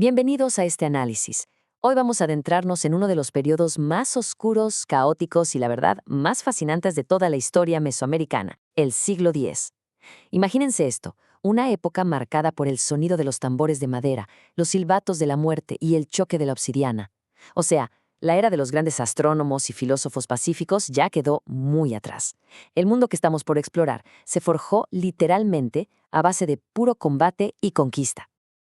Bienvenidos a este análisis. Hoy vamos a adentrarnos en uno de los periodos más oscuros, caóticos y, la verdad, más fascinantes de toda la historia mesoamericana, el siglo X. Imagínense esto, una época marcada por el sonido de los tambores de madera, los silbatos de la muerte y el choque de la obsidiana. O sea, la era de los grandes astrónomos y filósofos pacíficos ya quedó muy atrás. El mundo que estamos por explorar se forjó literalmente a base de puro combate y conquista.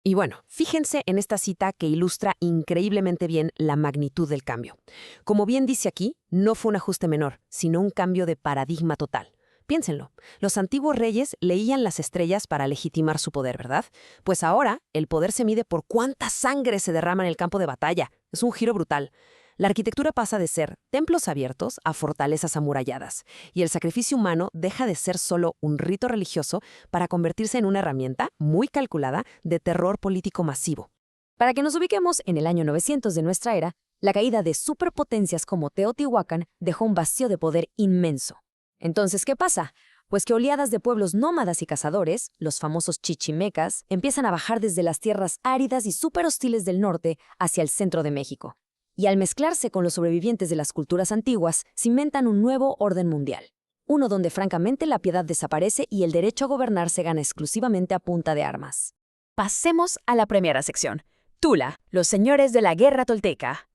Y bueno, fíjense en esta cita que ilustra increíblemente bien la magnitud del cambio. Como bien dice aquí, no fue un ajuste menor, sino un cambio de paradigma total. Piénsenlo, los antiguos reyes leían las estrellas para legitimar su poder, ¿verdad? Pues ahora el poder se mide por cuánta sangre se derrama en el campo de batalla. Es un giro brutal. La arquitectura pasa de ser templos abiertos a fortalezas amuralladas, y el sacrificio humano deja de ser solo un rito religioso para convertirse en una herramienta muy calculada de terror político masivo. Para que nos ubiquemos en el año 900 de nuestra era, la caída de superpotencias como Teotihuacán dejó un vacío de poder inmenso. Entonces, ¿qué pasa? Pues que oleadas de pueblos nómadas y cazadores, los famosos chichimecas, empiezan a bajar desde las tierras áridas y súper hostiles del norte hacia el centro de México. Y al mezclarse con los sobrevivientes de las culturas antiguas, cimentan un nuevo orden mundial. Uno donde francamente la piedad desaparece y el derecho a gobernar se gana exclusivamente a punta de armas. Pasemos a la primera sección. Tula, los señores de la guerra tolteca.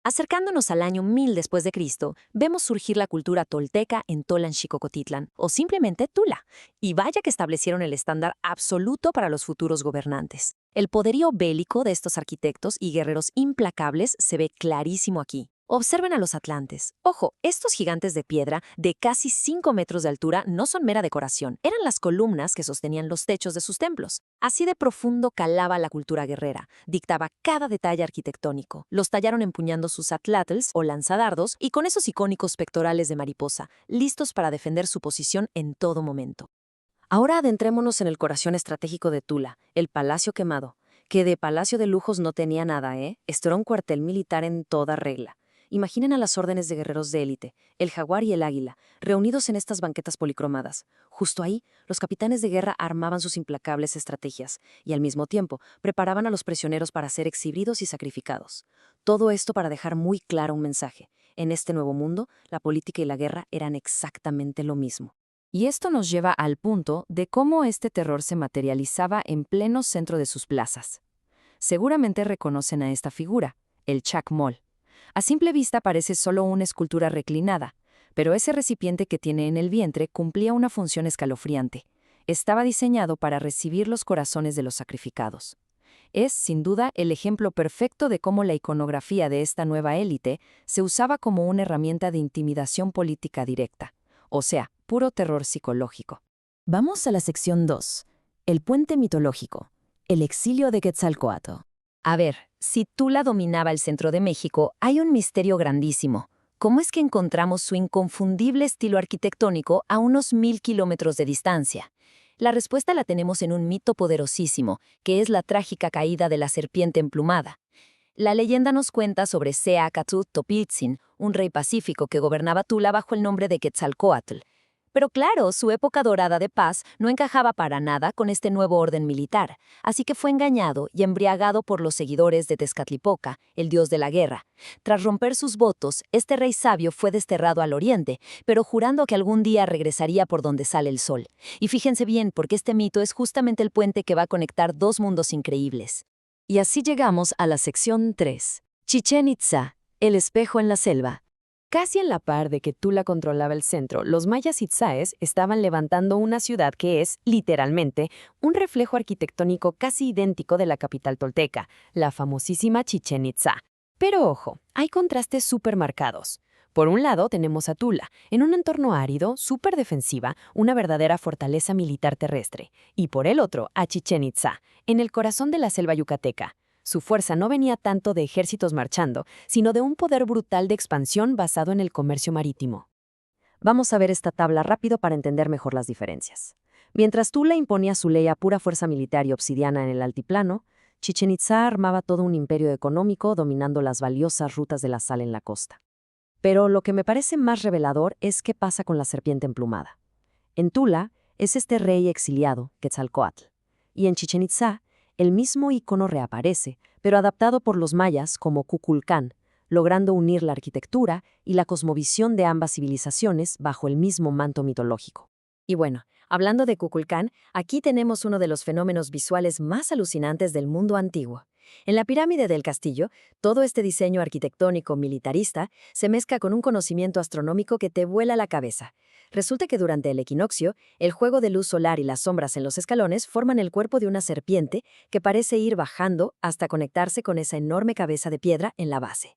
Acercándonos al año 1000 después de Cristo, vemos surgir la cultura tolteca en Tolanxicocotitlán, o simplemente Tula, y vaya que establecieron el estándar absoluto para los futuros gobernantes. El poderío bélico de estos arquitectos y guerreros implacables se ve clarísimo aquí. Observen a los atlantes. Ojo, estos gigantes de piedra de casi 5 metros de altura no son mera decoración, eran las columnas que sostenían los techos de sus templos. Así de profundo calaba la cultura guerrera, dictaba cada detalle arquitectónico. Los tallaron empuñando sus atlatls o lanzadardos y con esos icónicos pectorales de mariposa, listos para defender su posición en todo momento. Ahora adentrémonos en el corazón estratégico de Tula, el Palacio Quemado, que de palacio de lujos no tenía nada, ¿eh? Esto era un cuartel militar en toda regla. Imaginen a las órdenes de guerreros de élite, el jaguar y el águila, reunidos en estas banquetas policromadas. Justo ahí, los capitanes de guerra armaban sus implacables estrategias y al mismo tiempo preparaban a los prisioneros para ser exhibidos y sacrificados. Todo esto para dejar muy claro un mensaje. En este nuevo mundo, la política y la guerra eran exactamente lo mismo. Y esto nos lleva al punto de cómo este terror se materializaba en pleno centro de sus plazas. Seguramente reconocen a esta figura, el chacmol. A simple vista parece solo una escultura reclinada, pero ese recipiente que tiene en el vientre cumplía una función escalofriante. Estaba diseñado para recibir los corazones de los sacrificados. Es, sin duda, el ejemplo perfecto de cómo la iconografía de esta nueva élite se usaba como una herramienta de intimidación política directa, o sea, puro terror psicológico. Vamos a la sección 2, el puente mitológico, el exilio de Quetzalcóatl. A ver, si Tula dominaba el centro de México, hay un misterio grandísimo. ¿Cómo es que encontramos su inconfundible estilo arquitectónico a unos 1000 kilómetros de distancia? La respuesta la tenemos en un mito poderosísimo, que es la trágica caída de la serpiente emplumada. La leyenda nos cuenta sobre Seacatl-Topitzin, un rey pacífico que gobernaba Tula bajo el nombre de Quetzalcóatl. Pero claro, su época dorada de paz no encajaba para nada con este nuevo orden militar, así que fue engañado y embriagado por los seguidores de Tezcatlipoca, el dios de la guerra. Tras romper sus votos, este rey sabio fue desterrado al oriente, pero jurando que algún día regresaría por donde sale el sol. Y fíjense bien, porque este mito es justamente el puente que va a conectar dos mundos increíbles. Y así llegamos a la sección 3. Chichén Itzá, el espejo en la selva. Casi en la par de que Tula controlaba el centro, los mayas itzáes estaban levantando una ciudad que es, literalmente, un reflejo arquitectónico casi idéntico de la capital tolteca, la famosísima Chichén Itzá. Pero ojo, hay contrastes súper marcados. Por un lado tenemos a Tula, en un entorno árido, súper defensiva, una verdadera fortaleza militar terrestre. Y por el otro, a Chichén Itzá, en el corazón de la selva yucateca. Su fuerza no venía tanto de ejércitos marchando, sino de un poder brutal de expansión basado en el comercio marítimo. Vamos a ver esta tabla rápido para entender mejor las diferencias. Mientras Tula imponía su ley a pura fuerza militar y obsidiana en el altiplano, Chichén Itzá armaba todo un imperio económico dominando las valiosas rutas de la sal en la costa. Pero lo que me parece más revelador es qué pasa con la serpiente emplumada. En Tula es este rey exiliado, Quetzalcóatl, y en Chichén Itzá el mismo icono reaparece, pero adaptado por los mayas como Kukulcán, logrando unir la arquitectura y la cosmovisión de ambas civilizaciones bajo el mismo manto mitológico. Y bueno, hablando de Kukulcán, aquí tenemos uno de los fenómenos visuales más alucinantes del mundo antiguo. En la pirámide del castillo, todo este diseño arquitectónico militarista se mezcla con un conocimiento astronómico que te vuela la cabeza. Resulta que durante el equinoccio, el juego de luz solar y las sombras en los escalones forman el cuerpo de una serpiente que parece ir bajando hasta conectarse con esa enorme cabeza de piedra en la base.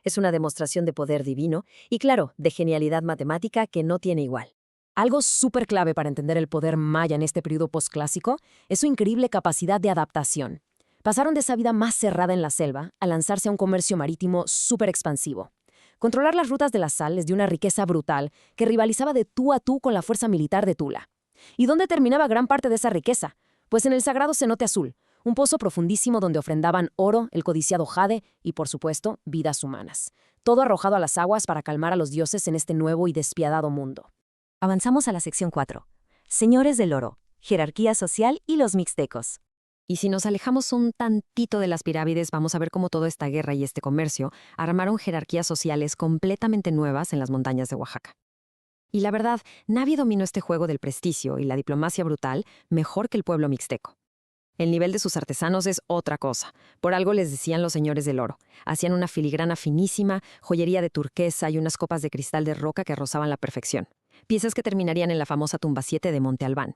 Es una demostración de poder divino y, claro, de genialidad matemática que no tiene igual. Algo súper clave para entender el poder maya en este periodo posclásico es su increíble capacidad de adaptación. Pasaron de esa vida más cerrada en la selva a lanzarse a un comercio marítimo súper expansivo. Controlar las rutas de la sal les dio una riqueza brutal que rivalizaba de tú a tú con la fuerza militar de Tula. ¿Y dónde terminaba gran parte de esa riqueza? Pues en el sagrado cenote azul, un pozo profundísimo donde ofrendaban oro, el codiciado jade y, por supuesto, vidas humanas. Todo arrojado a las aguas para calmar a los dioses en este nuevo y despiadado mundo. Avanzamos a la sección 4. Señores del oro, jerarquía social y los mixtecos. Y si nos alejamos un tantito de las pirámides, vamos a ver cómo toda esta guerra y este comercio armaron jerarquías sociales completamente nuevas en las montañas de Oaxaca. Y la verdad, nadie dominó este juego del prestigio y la diplomacia brutal mejor que el pueblo mixteco. El nivel de sus artesanos es otra cosa. Por algo les decían los señores del oro. Hacían una filigrana finísima, joyería de turquesa y unas copas de cristal de roca que rozaban la perfección. Piezas que terminarían en la famosa tumba 7 de Monte Albán.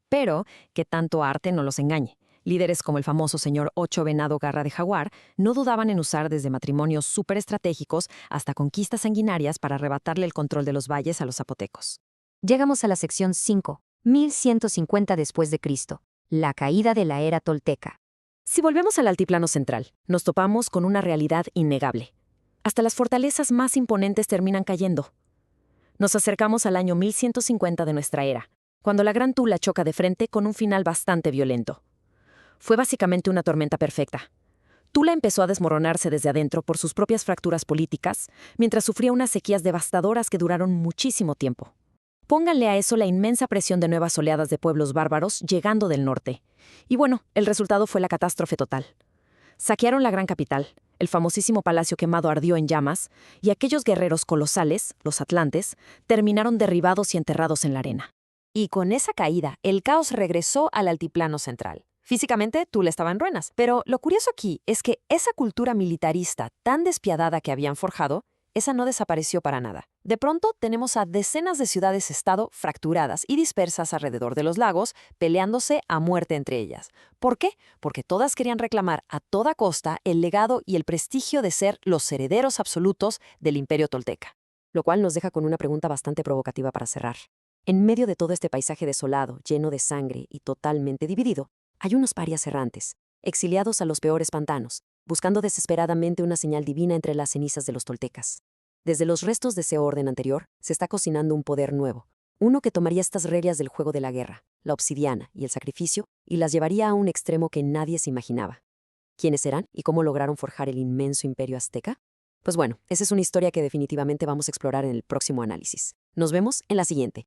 Pero que tanto arte no los engañe. Líderes como el famoso señor Ocho Venado Garra de Jaguar no dudaban en usar desde matrimonios súper estratégicos hasta conquistas sanguinarias para arrebatarle el control de los valles a los zapotecos. Llegamos a la sección 5, 1150 después de Cristo, la caída de la era tolteca. Si volvemos al altiplano central, nos topamos con una realidad innegable. Hasta las fortalezas más imponentes terminan cayendo. Nos acercamos al año 1150 de nuestra era, cuando la Gran Tula choca de frente con un final bastante violento. Fue básicamente una tormenta perfecta. Tula empezó a desmoronarse desde adentro por sus propias fracturas políticas, mientras sufría unas sequías devastadoras que duraron muchísimo tiempo. Pónganle a eso la inmensa presión de nuevas oleadas de pueblos bárbaros llegando del norte. Y bueno, el resultado fue la catástrofe total. Saquearon la gran capital, el famosísimo palacio quemado ardió en llamas, y aquellos guerreros colosales, los atlantes, terminaron derribados y enterrados en la arena. Y con esa caída, el caos regresó al altiplano central. Físicamente, Tula estaba en ruinas, pero lo curioso aquí es que esa cultura militarista tan despiadada que habían forjado, esa no desapareció para nada. De pronto tenemos a decenas de ciudades-estado fracturadas y dispersas alrededor de los lagos, peleándose a muerte entre ellas. ¿Por qué? Porque todas querían reclamar a toda costa el legado y el prestigio de ser los herederos absolutos del imperio tolteca. Lo cual nos deja con una pregunta bastante provocativa para cerrar. En medio de todo este paisaje desolado, lleno de sangre y totalmente dividido, hay unos parias errantes, exiliados a los peores pantanos, buscando desesperadamente una señal divina entre las cenizas de los toltecas. Desde los restos de ese orden anterior, se está cocinando un poder nuevo, uno que tomaría estas reglas del juego de la guerra, la obsidiana y el sacrificio, y las llevaría a un extremo que nadie se imaginaba. ¿Quiénes eran y cómo lograron forjar el inmenso imperio azteca? Pues bueno, esa es una historia que definitivamente vamos a explorar en el próximo análisis. Nos vemos en la siguiente.